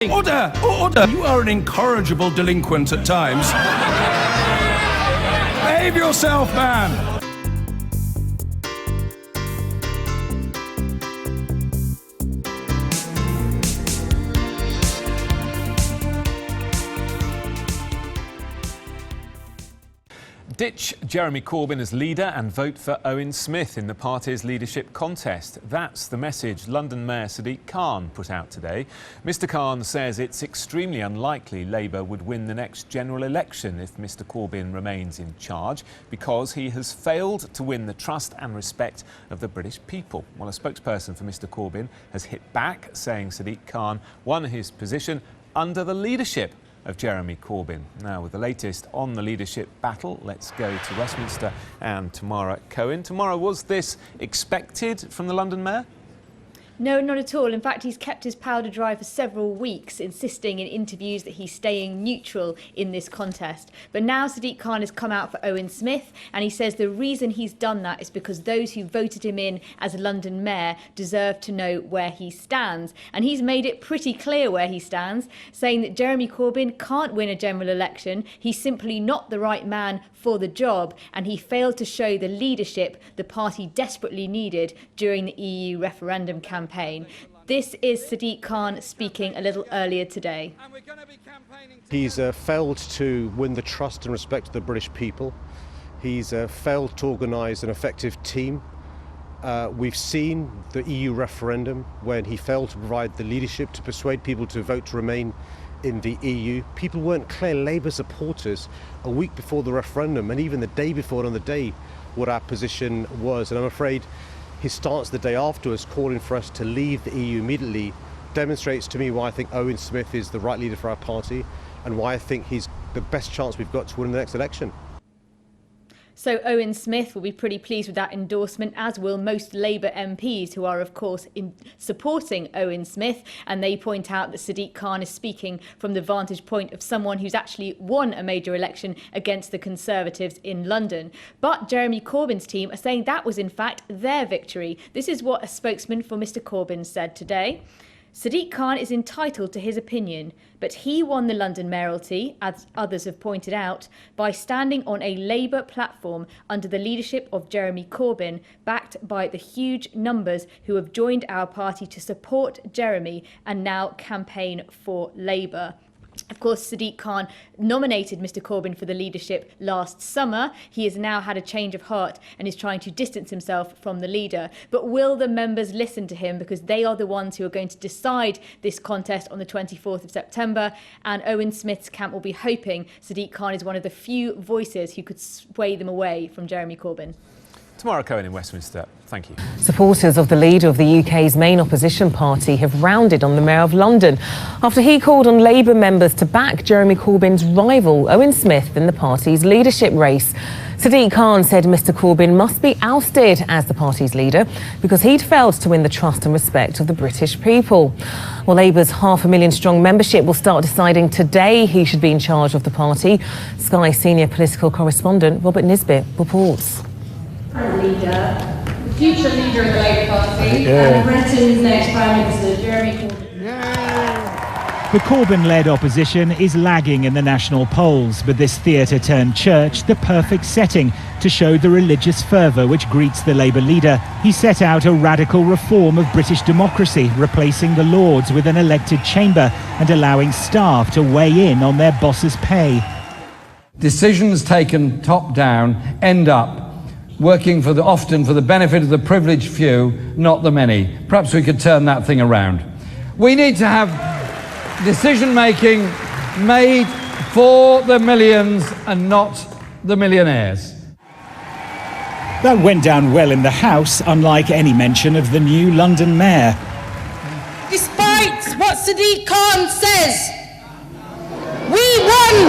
Order! Order! You are an incorrigible delinquent at times. Behave yourself, man! Ditch Jeremy Corbyn as leader and vote for Owen Smith in the party's leadership contest. That's the message London Mayor Sadiq Khan put out today. Mr Khan says it's extremely unlikely Labour would win the next general election if Mr Corbyn remains in charge because he has failed to win the trust and respect of the British people. Well, a spokesperson for Mr Corbyn has hit back, saying Sadiq Khan won his position under the leadership of Jeremy Corbyn. Now, with the latest on the leadership battle, let's go to Westminster and Tamara Cohen. Tamara, was this expected from the London Mayor? No, not at all. In fact, he's kept his powder dry for several weeks, insisting in interviews that he's staying neutral in this contest. But now Sadiq Khan has come out for Owen Smith, and he says the reason he's done that is because those who voted him in as London Mayor deserve to know where he stands. And he's made it pretty clear where he stands, saying that Jeremy Corbyn can't win a general election. He's simply not the right man for the job, and he failed to show the leadership the party desperately needed during the EU referendum campaign. This is Sadiq Khan speaking a little earlier today. He's failed to win the trust and respect of the British people. He's failed to organise an effective team. We've seen the EU referendum when he failed to provide the leadership to persuade people to vote to remain in the EU. People weren't clear Labour supporters a week before the referendum, and even the day before, and on the day, what our position was. And I'm afraid his stance the day afterwards, calling for us to leave the EU immediately, demonstrates to me why I think Owen Smith is the right leader for our party and why I think he's the best chance we've got to win the next election. So Owen Smith will be pretty pleased with that endorsement, as will most Labour MPs, who are, of course, supporting Owen Smith. And they point out that Sadiq Khan is speaking from the vantage point of someone who's actually won a major election against the Conservatives in London. But Jeremy Corbyn's team are saying that was, in fact, their victory. This is what a spokesman for Mr Corbyn said today. Sadiq Khan is entitled to his opinion, but he won the London mayoralty, as others have pointed out, by standing on a Labour platform under the leadership of Jeremy Corbyn, backed by the huge numbers who have joined our party to support Jeremy and now campaign for Labour. Of course, Sadiq Khan nominated Mr Corbyn for the leadership last summer. He has now had a change of heart and is trying to distance himself from the leader. But will the members listen to him? Because they are the ones who are going to decide this contest on the 24th of September. And Owen Smith's camp will be hoping Sadiq Khan is one of the few voices who could sway them away from Jeremy Corbyn. Tamara Cohen in Westminster, thank you. Supporters of the leader of the UK's main opposition party have rounded on the Mayor of London after he called on Labour members to back Jeremy Corbyn's rival, Owen Smith, in the party's leadership race. Sadiq Khan said Mr Corbyn must be ousted as the party's leader because he'd failed to win the trust and respect of the British people. Well, Labour's 500,000 strong membership will start deciding today who should be in charge of the party. Sky senior political correspondent Robert Nisbet reports. Leader, the future leader of the Labour Party, and Britain's next Prime Minister, Jeremy Corbyn. The Corbyn-led opposition is lagging in the national polls, but this theatre-turned-church the perfect setting to show the religious fervour which greets the Labour leader. He set out a radical reform of British democracy, replacing the Lords with an elected chamber and allowing staff to weigh in on their boss's pay. Decisions taken top-down end up working often for the benefit of the privileged few, not the many. Perhaps we could turn that thing around. We need to have decision-making made for the millions and not the millionaires. That went down well in the House, unlike any mention of the new London mayor. Despite what Sadiq Khan says, we won!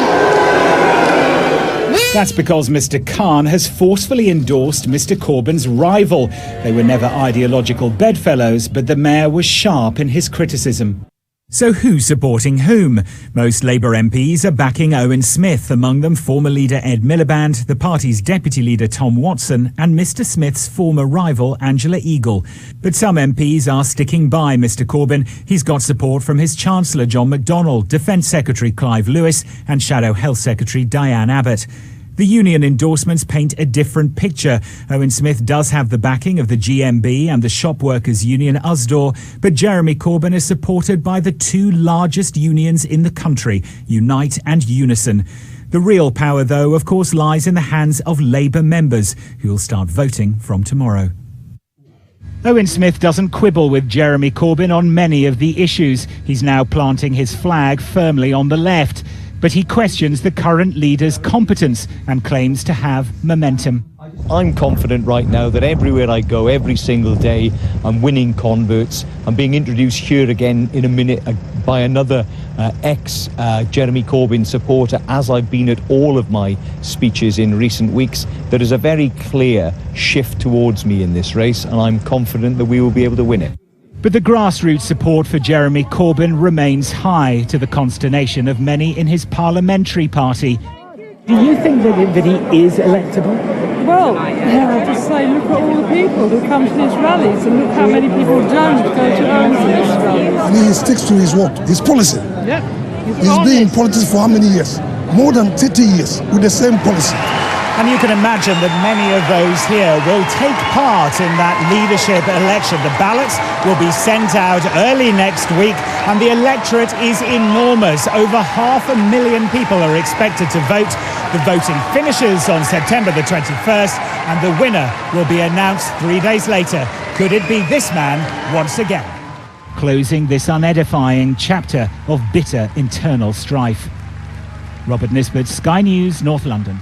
That's because Mr Khan has forcefully endorsed Mr Corbyn's rival. They were never ideological bedfellows, but the mayor was sharp in his criticism. So who's supporting whom? Most Labour MPs are backing Owen Smith, among them former leader Ed Miliband, the party's deputy leader Tom Watson and Mr Smith's former rival Angela Eagle. But some MPs are sticking by Mr Corbyn. He's got support from his Chancellor John McDonnell, Defence Secretary Clive Lewis and Shadow Health Secretary Diane Abbott. The union endorsements paint a different picture. Owen Smith does have the backing of the GMB and the shop workers union USDOR, but Jeremy Corbyn is supported by the two largest unions in the country, Unite and Unison. The real power, though, of course, lies in the hands of Labour members, who will start voting from tomorrow. Owen Smith doesn't quibble with Jeremy Corbyn on many of the issues. He's now planting his flag firmly on the left. But he questions the current leader's competence and claims to have momentum. I'm confident right now that everywhere I go, every single day, I'm winning converts. I'm being introduced here again in a minute by another ex-Jeremy Corbyn supporter, as I've been at all of my speeches in recent weeks. There is a very clear shift towards me in this race, and I'm confident that we will be able to win it. But the grassroots support for Jeremy Corbyn remains high, to the consternation of many in his parliamentary party. Do you think that he is electable? Well, I just say, look at all the people who come to these rallies and look how many people don't go to Owen Smith's rallies. And he sticks to his word, his policy. Yep. He's been in politics for how many years? More than 30 years with the same policy. And you can imagine that many of those here will take part in that leadership election. The ballots will be sent out early next week, and the electorate is enormous. Over 500,000 people are expected to vote. The voting finishes on September the 21st, and the winner will be announced 3 days later. Could it be this man once again? Closing this unedifying chapter of bitter internal strife. Robert Nisbet, Sky News, North London.